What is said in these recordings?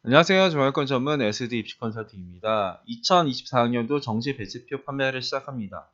안녕하세요. 정학권 전문 SD 입시 컨설팅입니다. 2024학년도 정시 배치표 판매를 시작합니다.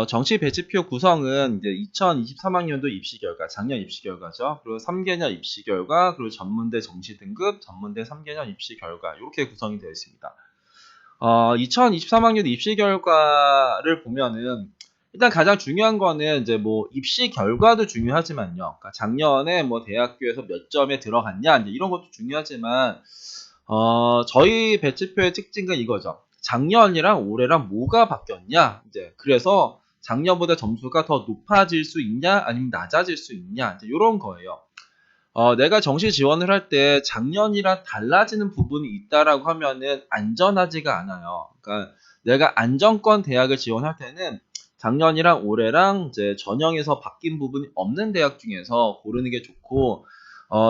정시 배치표 구성은 이제 2023학년도 입시 결과, 작년 입시 결과죠. 그리고 3개년 입시 결과, 그리고 전문대 정시 등급, 전문대 3개년 입시 결과 이렇게 구성이 되어 있습니다. 2023학년 입시 결과를 보면은 일단 가장 중요한 거는 이제 뭐 입시 결과도 중요하지만요. 그러니까 작년에 뭐 대학교에서 몇 점에 들어갔냐 이제 이런 것도 중요하지만 저희 배치표의 특징은 이거죠. 작년이랑 올해랑 뭐가 바뀌었냐? 이제 그래서 작년보다 점수가 더 높아질 수 있냐? 아니면 낮아질 수 있냐? 이제 이런 거예요. 내가 정시 지원을 할 때 작년이랑 달라지는 부분이 있다라고 하면은 안전하지가 않아요. 그러니까 내가 안정권 대학을 지원할 때는 작년이랑 올해랑 이제 전형에서 바뀐 부분이 없는 대학 중에서 고르는 게 좋고,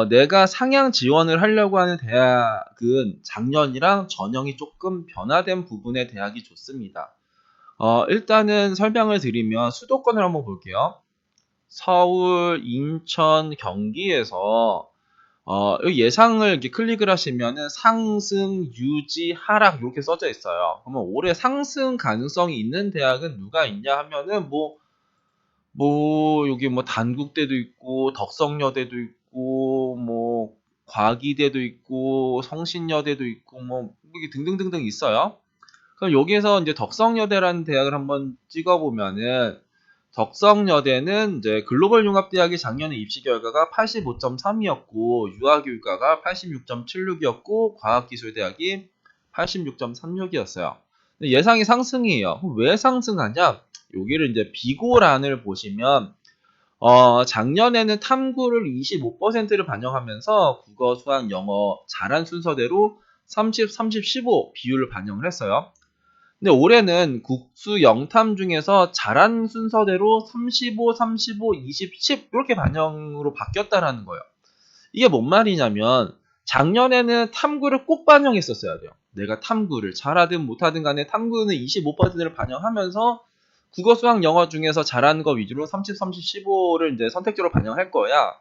내가 상향 지원을 하려고 하는 대학은 작년이랑 전형이 조금 변화된 부분의 대학이 좋습니다. 일단은 설명을 드리면 수도권을 한번 볼게요. 서울, 인천, 경기에서 여기 예상을 이렇게 클릭을 하시면은 상승, 유지, 하락 이렇게 써져 있어요. 그러면 올해 상승 가능성이 있는 대학은 누가 있냐 하면은 여기 뭐 단국대도 있고 덕성여대도 있고 뭐 과기대도 있고 성신여대도 있고 뭐 이게 등등등등 있어요. 그럼 여기에서 이제 덕성여대라는 대학을 한번 찍어보면은 덕성여대는 이제 글로벌 융합대학이 작년에 입시 결과가 85.3이었고 유아교육과가 86.76이었고 과학기술대학이 86.36이었어요. 예상이 상승이에요. 그럼 왜 상승하냐? 여기를 이제 비고란을 보시면 작년에는 탐구를 25%를 반영하면서 국어, 수학, 영어 잘한 순서대로 30, 30, 15 비율을 반영을 했어요. 근데 올해는 국수 영탐 중에서 잘한 순서대로 35, 35, 20, 10 이렇게 반영으로 바뀌었다라는 거예요. 이게 뭔 말이냐면 작년에는 탐구를 꼭 반영했었어야 돼요. 내가 탐구를 잘하든 못하든 간에 탐구는 25%를 반영하면서 국어, 수학, 영어 중에서 잘하는 거 위주로 30, 30, 15를 이제 선택적으로 반영할 거야.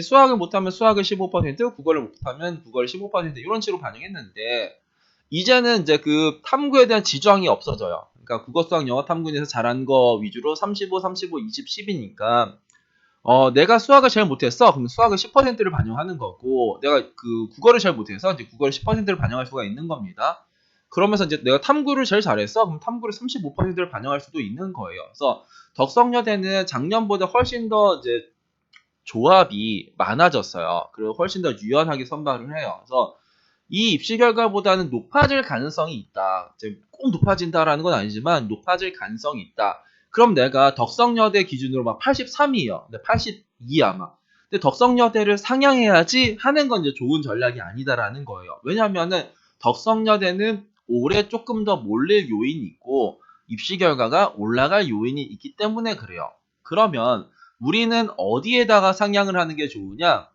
수학을 못하면 수학을 15%, 국어를 못하면 국어를 15% 이런 식으로 반영했는데 이제는 이제 그 탐구에 대한 지정이 없어져요. 그러니까 국어, 수학, 영어 탐구에서 잘한 거 위주로 35, 35, 20, 10이니까 내가 수학을 제일 못했어. 그럼 수학을 10%를 반영하는 거고, 내가 그 국어를 잘 못해서 이제 국어를 10%를 반영할 수가 있는 겁니다. 그러면서 이제 내가 탐구를 제일 잘했어. 그럼 탐구를 35%를 반영할 수도 있는 거예요. 그래서 덕성여대는 작년보다 훨씬 더 이제 조합이 많아졌어요. 그리고 훨씬 더 유연하게 선발을 해요. 그래서 이 입시 결과보다는 높아질 가능성이 있다. 이제 꼭 높아진다라는 건 아니지만 높아질 가능성이 있다. 그럼 내가 덕성여대 기준으로 막 83이에요. 근데 82 아마. 근데 덕성여대를 상향해야지 하는 건 이제 좋은 전략이 아니다라는 거예요. 왜냐면은 덕성여대는 올해 조금 더 몰릴 요인이 있고 입시 결과가 올라갈 요인이 있기 때문에 그래요. 그러면 우리는 어디에다가 상향을 하는 게 좋으냐?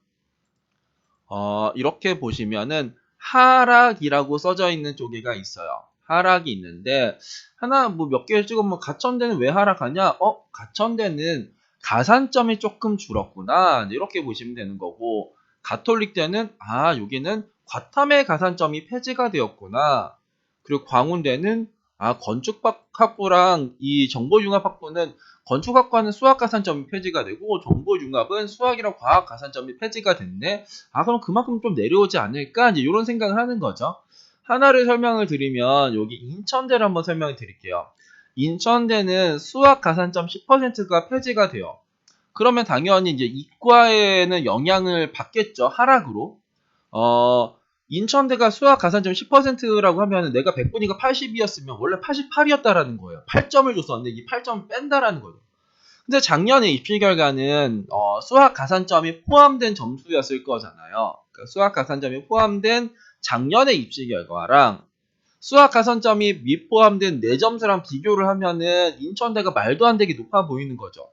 이렇게 보시면은 하락이라고 써져 있는 쪽에가 있어요. 하락이 있는데 하나 뭐 몇 개를 찍으면 가천대는 왜 하락하냐? 가천대는 가산점이 조금 줄었구나. 이렇게 보시면 되는 거고 가톨릭대는 여기는 과탐의 가산점이 폐지가 되었구나. 그리고 광운대는 건축학부랑 이 정보융합학부는 건축학과는 수학 가산점이 폐지가 되고 정보융합은 수학이랑 과학 가산점이 폐지가 됐네. 그럼 그만큼 좀 내려오지 않을까? 이제 이런 생각을 하는 거죠. 하나를 설명을 드리면 여기 인천대를 한번 설명을 드릴게요. 인천대는 수학 가산점 10%가 폐지가 돼요. 그러면 당연히 이제 이과에는 영향을 받겠죠. 하락으로. 인천대가 수학 가산점 10%라고 하면 내가 100분위가 80이었으면 원래 88이었다라는 거예요. 8점을 줬었는데 이 8점을 뺀다라는 거죠. 근데 작년에 입시 결과는 수학 가산점이 포함된 점수였을 거잖아요. 그러니까 수학 가산점이 포함된 작년의 입시 결과랑 수학 가산점이 미포함된 내 점수랑 비교를 하면은 인천대가 말도 안 되게 높아 보이는 거죠.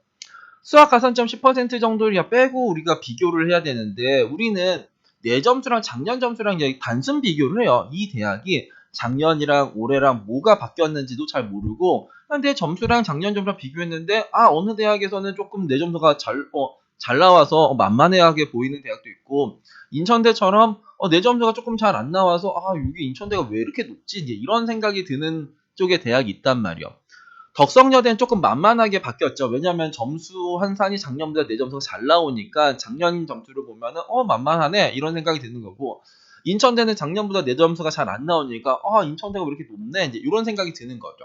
수학 가산점 10% 정도를 빼고 우리가 비교를 해야 되는데 우리는 내 점수랑 작년 점수랑 단순 비교를 해요. 이 대학이 작년이랑 올해랑 뭐가 바뀌었는지도 잘 모르고 내 점수랑 작년 점수랑 비교했는데 어느 대학에서는 조금 내 점수가 잘 나와서 만만해하게 보이는 대학도 있고 인천대처럼 내 점수가 조금 잘 안 나와서 여기 인천대가 왜 이렇게 높지? 이제 이런 생각이 드는 쪽의 대학이 있단 말이요. 덕성여대는 조금 만만하게 바뀌었죠. 왜냐면 점수 환산이 작년보다 내 점수가 잘 나오니까 작년 점수를 보면은 만만하네 이런 생각이 드는 거고, 인천대는 작년보다 내 점수가 잘 안 나오니까 인천대가 왜 이렇게 높네 이제 이런 생각이 드는 거죠.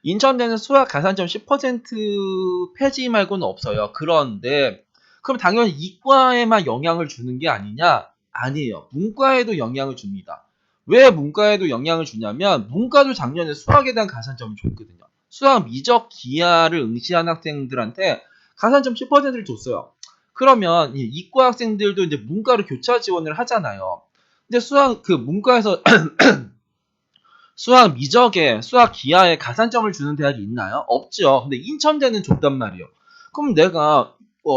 인천대는 수학 가산점 10% 폐지 말고는 없어요. 그런데 그럼 당연히 이과에만 영향을 주는 게 아니냐? 아니에요. 문과에도 영향을 줍니다. 왜 문과에도 영향을 주냐면 문과도 작년에 수학에 대한 가산점이 줬거든요. 수학 미적 기하를 응시한 학생들한테 가산점 10%를 줬어요. 그러면 이과 학생들도 이제 문과로 교차 지원을 하잖아요. 근데 수학 그 문과에서 수학 미적에 수학 기하에 가산점을 주는 대학이 있나요? 없죠. 근데 인천대는 줬단 말이에요. 그럼 내가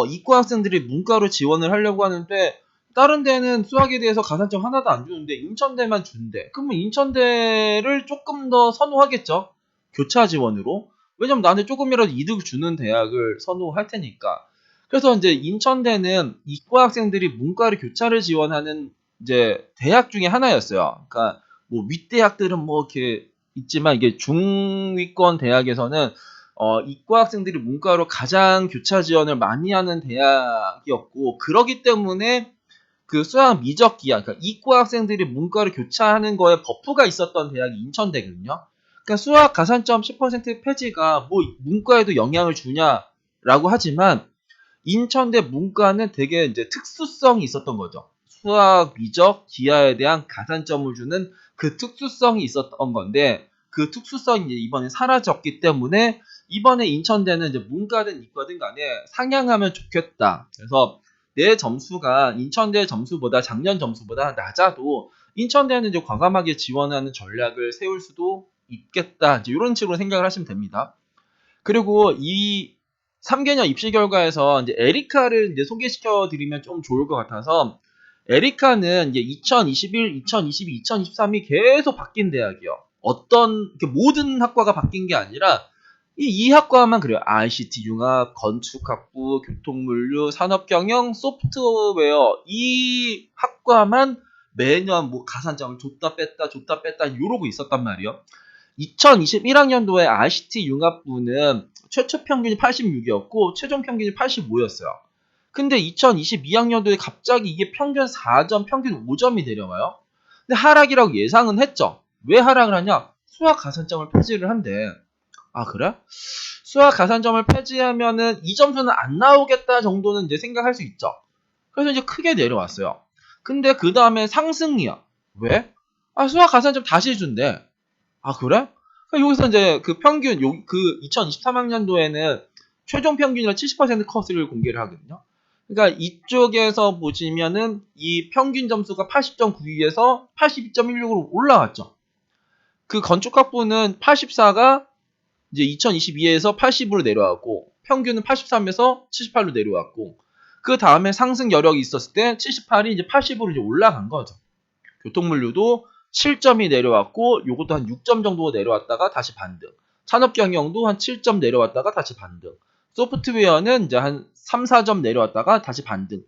이과 학생들이 문과로 지원을 하려고 하는데 다른 데는 수학에 대해서 가산점 하나도 안 주는데 인천대만 준대. 그러면 인천대를 조금 더 선호하겠죠. 교차 지원으로. 왜냐면 나는 조금이라도 이득 주는 대학을 선호할 테니까. 그래서 이제 인천대는 이과 학생들이 문과를 교차를 지원하는 이제 대학 중에 하나였어요. 그러니까 뭐 윗대학들은 뭐 이렇게 있지만 이게 중위권 대학에서는 이과 학생들이 문과로 가장 교차 지원을 많이 하는 대학이었고, 그러기 때문에 그 수학 미적 기하, 그러니까 이과 학생들이 문과로 교차하는 거에 버프가 있었던 대학이 인천대거든요. 그러니까 수학 가산점 10% 폐지가 뭐 문과에도 영향을 주냐라고 하지만 인천대 문과는 되게 이제 특수성이 있었던 거죠. 수학, 미적, 기하에 대한 가산점을 주는 그 특수성이 있었던 건데, 그 특수성이 이제 이번에 사라졌기 때문에 이번에 인천대는 이제 문과든 이과든 간에 상향하면 좋겠다. 그래서 내 점수가 인천대 점수보다 작년 점수보다 낮아도 인천대는 이제 과감하게 지원하는 전략을 세울 수도 있겠다. 이제 이런 식으로 생각을 하시면 됩니다. 그리고 이 3개년 입시 결과에서 이제 에리카를 이제 소개시켜 드리면 좀 좋을 것 같아서, 에리카는 이제 2021, 2022, 2023이 계속 바뀐 대학이요. 모든 학과가 바뀐 게 아니라 이 학과만 그래요. ICT 융합, 건축학부, 교통물류, 산업경영, 소프트웨어 이 학과만 매년 뭐 가산점을 줬다 뺐다 이러고 있었단 말이에요. 2021학년도에 ICT 융합부는 최초 평균이 86이었고 최종 평균이 85였어요. 근데 2022학년도에 갑자기 이게 평균 4점, 평균 5점이 내려와요. 근데 하락이라고 예상은 했죠. 왜 하락을 하냐? 수학 가산점을 폐지를 한대. 아, 그래? 수학 가산점을 폐지하면은 이 점수는 안 나오겠다 정도는 이제 생각할 수 있죠. 그래서 이제 크게 내려왔어요. 근데 그 다음에 상승이야. 왜? 수학 가산점 다시 준대. 아, 그래? 그러니까 여기서 이제 그 평균, 그 2023학년도에는 최종 평균이랑 70% 컷을 공개를 하거든요. 그러니까 이쪽에서 보시면은 이 평균 점수가 80.92에서 82.16으로 올라왔죠. 그 건축학부는 84가 이제 2022에서 80으로 내려왔고, 평균은 83에서 78로 내려왔고, 그 다음에 상승 여력이 있었을 때 78이 이제 80으로 이제 올라간 거죠. 교통물류도 7점이 내려왔고, 요것도 한 6점 정도 내려왔다가 다시 반등. 산업경영도 한 7점 내려왔다가 다시 반등. 소프트웨어는 이제 한 3, 4점 내려왔다가 다시 반등.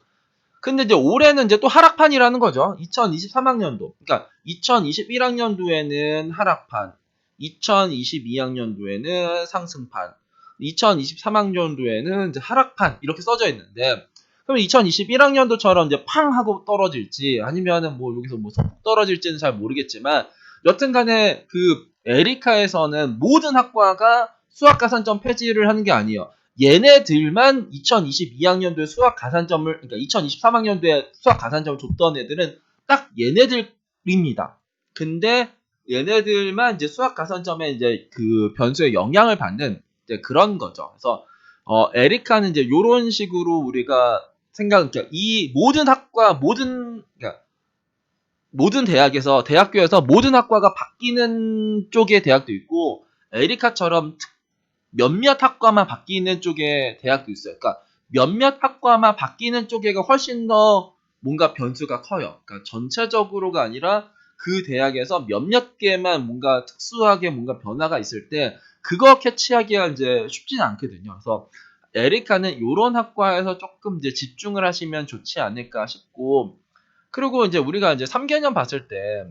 근데 이제 올해는 이제 또 하락판이라는 거죠. 2023학년도. 그러니까 2021학년도에는 하락판, 2022학년도에는 상승판, 2023학년도에는 이제 하락판 이렇게 써져 있는데, 그럼 2021학년도처럼 이제 팡 하고 떨어질지 아니면은 뭐 여기서 뭐 소폭 떨어질지는 잘 모르겠지만, 여튼간에 그 에리카에서는 모든 학과가 수학 가산점 폐지를 하는 게 아니에요. 얘네들만 2022학년도에 수학 가산점을, 그러니까 2023학년도에 수학 가산점을 줬던 애들은 딱 얘네들입니다. 근데 얘네들만 이제 수학 가산점에 이제 그 변수에 영향을 받는 이제 그런 거죠. 그래서 에리카는 이제 요런 식으로 우리가 그러니까 이 모든 학과, 그러니까 모든 대학교에서 모든 학과가 바뀌는 쪽의 대학도 있고, 에리카처럼 몇몇 학과만 바뀌는 쪽의 대학도 있어요. 그러니까 몇몇 학과만 바뀌는 쪽에가 훨씬 더 뭔가 변수가 커요. 그러니까 전체적으로가 아니라 그 대학에서 몇몇 개만 뭔가 특수하게 뭔가 변화가 있을 때 그거 캐치하기가 이제 쉽지는 않거든요. 그래서 에리카는 이런 학과에서 조금 이제 집중을 하시면 좋지 않을까 싶고, 그리고 이제 우리가 이제 3개년 봤을 때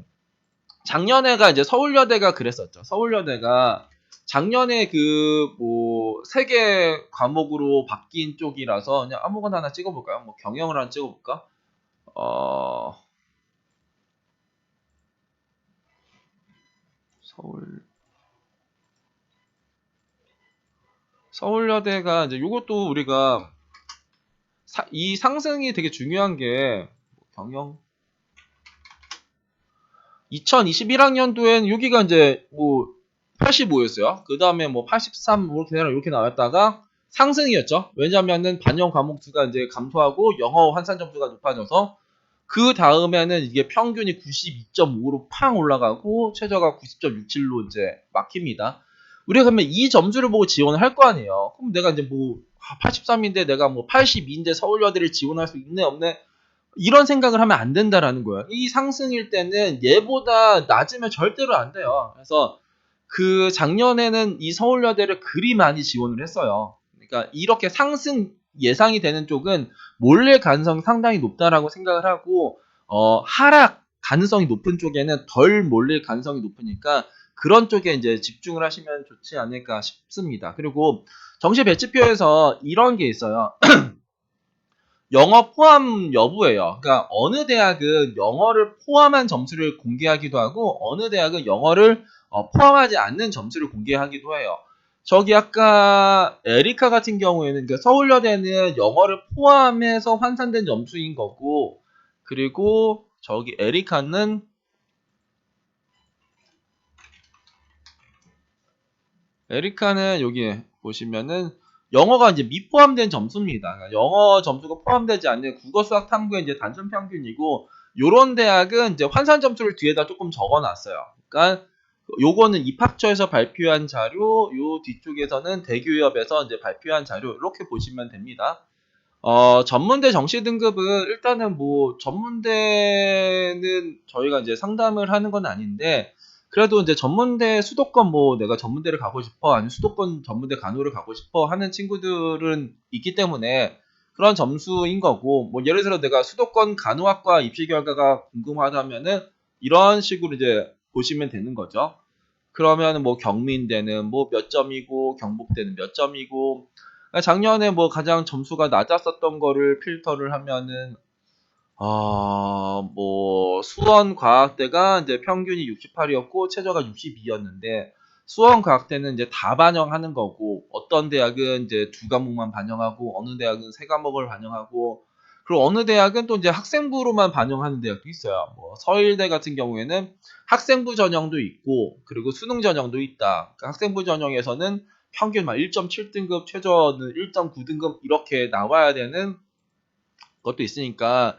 작년에가 이제 서울여대가 그랬었죠. 서울여대가 작년에 그 뭐 3개 과목으로 바뀐 쪽이라서 그냥 아무거나 하나 찍어볼까요? 뭐 경영을 하나 찍어볼까? 어, 서울여대가 이제 요것도 우리가 이 상승이 되게 중요한 게 경영 2021학년도엔 여기가 이제 뭐 85였어요. 그 다음에 뭐 83, 이렇게 나왔다가 상승이었죠. 왜냐면은 반영 과목 수가 이제 감소하고 영어 환산 점수가 높아져서 그 다음에는 이게 평균이 92.5로 팡 올라가고 최저가 90.67로 이제 막힙니다. 우리가 그러면 이 점수를 보고 지원을 할 거 아니에요. 그럼 내가 이제 뭐 83인데 내가 뭐 82인데 서울여대를 지원할 수 있네 없네 이런 생각을 하면 안 된다라는 거예요. 이 상승일 때는 얘보다 낮으면 절대로 안 돼요. 그래서 그 작년에는 이 서울여대를 그리 많이 지원을 했어요. 그러니까 이렇게 상승 예상이 되는 쪽은 몰릴 가능성이 상당히 높다라고 생각을 하고 하락 가능성이 높은 쪽에는 덜 몰릴 가능성이 높으니까 그런 쪽에 이제 집중을 하시면 좋지 않을까 싶습니다. 그리고 정시 배치표에서 이런 게 있어요. 영어 포함 여부예요. 그러니까 어느 대학은 영어를 포함한 점수를 공개하기도 하고 어느 대학은 영어를 포함하지 않는 점수를 공개하기도 해요. 저기 아까 에리카 같은 경우에는 그러니까 서울여대는 영어를 포함해서 환산된 점수인 거고 그리고 저기 에리카는 여기 보시면은 영어가 이제 미포함된 점수입니다. 그러니까 영어 점수가 포함되지 않는 국어 수학 탐구의 이제 단순 평균이고 요런 대학은 이제 환산 점수를 뒤에다 조금 적어 놨어요. 그러니까 요거는 입학처에서 발표한 자료, 요 뒤쪽에서는 대교협에서 이제 발표한 자료 이렇게 보시면 됩니다. 전문대 정시 등급은 일단은 뭐 전문대는 저희가 이제 상담을 하는 건 아닌데 그래도 이제 전문대 수도권 뭐 내가 전문대를 가고 싶어 아니면 수도권 전문대 간호를 가고 싶어 하는 친구들은 있기 때문에 그런 점수인 거고 뭐 예를 들어 내가 수도권 간호학과 입시 결과가 궁금하다면은 이런 식으로 이제 보시면 되는 거죠. 그러면 뭐 경민대는 뭐 몇 점이고 경북대는 몇 점이고 작년에 뭐 가장 점수가 낮았었던 거를 필터를 하면은 뭐 수원과학대가 이제 평균이 68이었고 최저가 62였는데 수원과학대는 이제 다 반영하는 거고 어떤 대학은 이제 2과목만 반영하고 어느 대학은 3과목을 반영하고 그리고 어느 대학은 또 이제 학생부로만 반영하는 대학도 있어요. 뭐 서일대 같은 경우에는 학생부 전형도 있고 그리고 수능 전형도 있다. 그러니까 학생부 전형에서는 평균 막 1.7등급, 최저는 1.9등급 이렇게 나와야 되는 것도 있으니까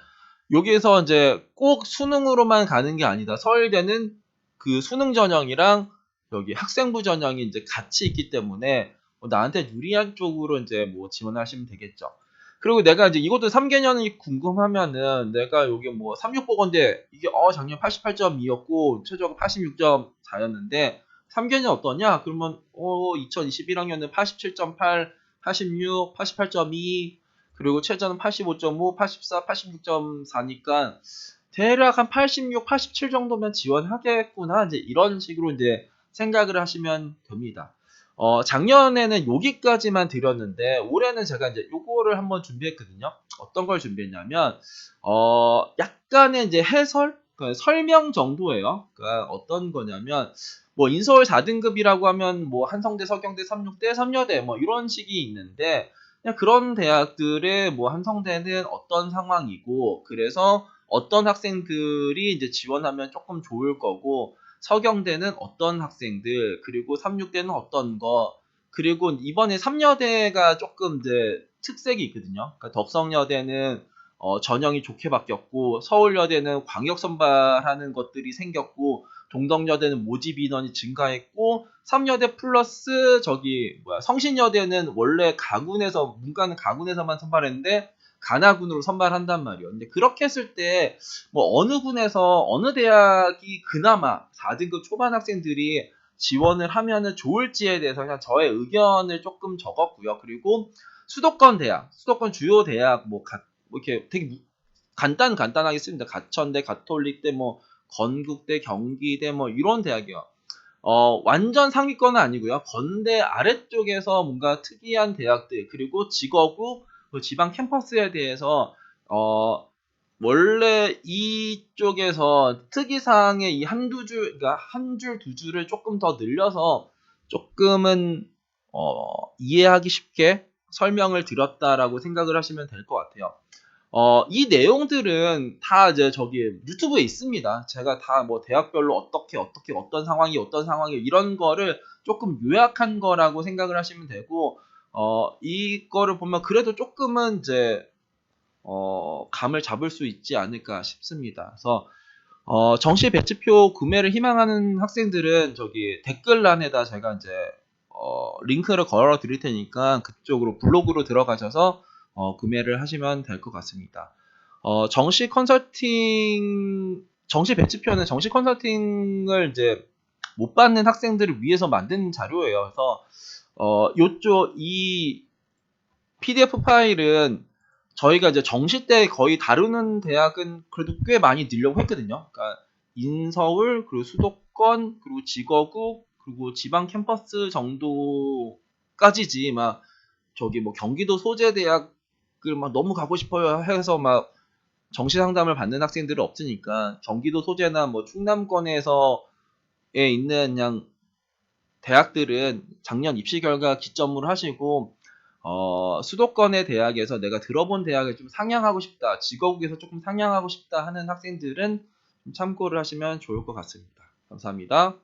여기에서 이제 꼭 수능으로만 가는 게 아니다. 서울대는 그 수능 전형이랑 여기 학생부 전형이 이제 같이 있기 때문에 나한테 유리한 쪽으로 이제 뭐 지원하시면 되겠죠. 그리고 내가 이제 이것도 3개년이 궁금하면은 내가 여기 뭐 36보건대 이게 작년 88.2였고 최저가 86.4였는데 3개년 어떠냐? 그러면 2021학년은 87.8, 86, 88.2 그리고 최저는 85.5, 84, 86.4니까 대략 한 86, 87 정도면 지원하겠구나. 이제 이런 식으로 이제 생각을 하시면 됩니다. 작년에는 여기까지만 드렸는데 올해는 제가 이제 요거를 한번 준비했거든요. 어떤 걸 준비했냐면 약간의 이제 해설, 그러니까 설명 정도예요. 그러니까 어떤 거냐면 뭐 인서울 4등급이라고 하면 뭐 한성대, 서경대, 삼육대, 삼여대 뭐 이런 식이 있는데 그냥 그런 대학들의 뭐 한성대는 어떤 상황이고 그래서 어떤 학생들이 이제 지원하면 조금 좋을 거고 서경대는 어떤 학생들 그리고 삼육대는 어떤 거 그리고 이번에 삼여대가 조금 이제 특색이 있거든요. 그러니까 덕성여대는 전형이 좋게 바뀌었고 서울여대는 광역 선발하는 것들이 생겼고 동덕여대는 모집 인원이 증가했고 삼여대 플러스 저기 성신여대는 원래 가군에서 문과는 가군에서만 선발했는데 간화군으로 선발한단 말이에요. 근데 그렇게 했을 때 뭐 어느 군에서 어느 대학이 그나마 4등급 초반 학생들이 지원을 하면은 좋을지에 대해서 그냥 저의 의견을 조금 적었고요. 그리고 수도권 대학, 수도권 주요 대학 뭐 이렇게 되게 간단하게 씁니다. 가천대, 가톨릭대, 뭐 건국대, 경기대 뭐 이런 대학이요. 완전 상위권은 아니고요. 건대 아래쪽에서 뭔가 특이한 대학들 그리고 직어고 그 지방 캠퍼스에 대해서 원래 이쪽에서 특이사항의 이 한두 줄, 그러니까 한 줄, 두 줄을 조금 더 늘려서 조금은 이해하기 쉽게 설명을 드렸다라고 생각을 하시면 될 것 같아요. 이 내용들은 다 이제 저기 유튜브에 있습니다. 제가 다 뭐 대학별로 어떻게 어떤 상황이 이런 거를 조금 요약한 거라고 생각을 하시면 되고 이거를 보면 그래도 조금은 이제 감을 잡을 수 있지 않을까 싶습니다. 그래서 정시 배치표 구매를 희망하는 학생들은 저기 댓글란에다 제가 이제 링크를 걸어 드릴 테니까 그쪽으로 블로그로 들어가셔서 구매를 하시면 될 것 같습니다. 정시 배치표는 정시 컨설팅을 이제 못 받는 학생들을 위해서 만든 자료예요. 그래서 이 PDF 파일은 저희가 이제 정시 때 거의 다루는 대학은 그래도 꽤 많이 넣으려고 했거든요. 그러니까 인서울, 그리고 수도권, 그리고 직어국, 그리고 지방 캠퍼스 정도까지지, 막 저기 뭐 경기도 소재 대학을 막 너무 가고 싶어요 해서 막 정시 상담을 받는 학생들은 없으니까 경기도 소재나 뭐 충남권에서에 있는 그냥 대학들은 작년 입시 결과 기점으로 하시고 수도권의 대학에서 내가 들어본 대학을 좀 상향하고 싶다, 직업국에서 조금 상향하고 싶다 하는 학생들은 좀 참고를 하시면 좋을 것 같습니다. 감사합니다.